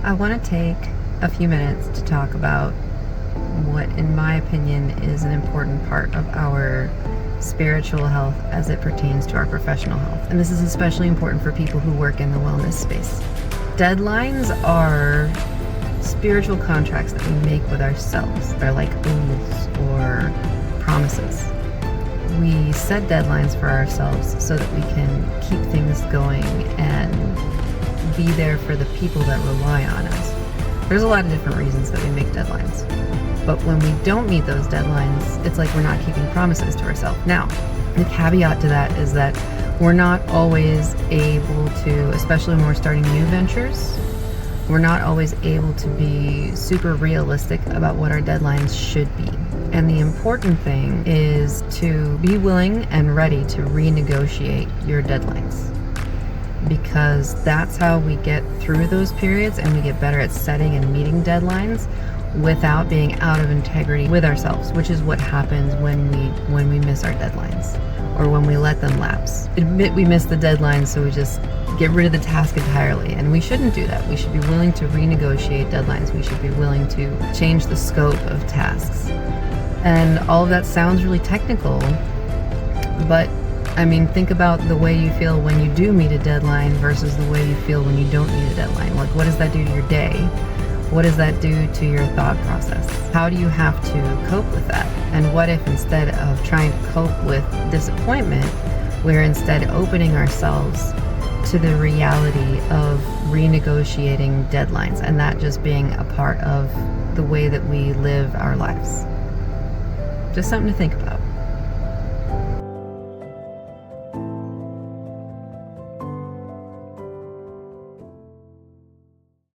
I want to take a few minutes to talk about what, in my opinion, is an important part of our spiritual health as it pertains to our professional health. And this is especially important for people who work in the wellness space. Deadlines are spiritual contracts that we make with ourselves. They're like oaths or promises. We set deadlines for ourselves so that we can keep things going and be there for the people that rely on us. There's a lot of different reasons that we make deadlines. But when we don't meet those deadlines, it's like we're not keeping promises to ourselves. Now, the caveat to that is that we're not always able to, especially when we're starting new ventures, we're not always able to be super realistic about what our deadlines should be. And the important thing is to be willing and ready to renegotiate your deadlines, because that's how we get through those periods and we get better at setting and meeting deadlines without being out of integrity with ourselves, which is what happens when we miss our deadlines or when we let them lapse. Admit we missed the deadline, so we just get rid of the task entirely, and we shouldn't do that. We should be willing to renegotiate deadlines. We should be willing to change the scope of tasks. And all of that sounds really technical, but I mean, think about the way you feel when you do meet a deadline versus the way you feel when you don't meet a deadline. Like, what does that do to your day? What does that do to your thought process? How do you have to cope with that? And what if instead of trying to cope with disappointment, we're instead opening ourselves to the reality of renegotiating deadlines and that just being a part of the way that we live our lives? Just something to think about.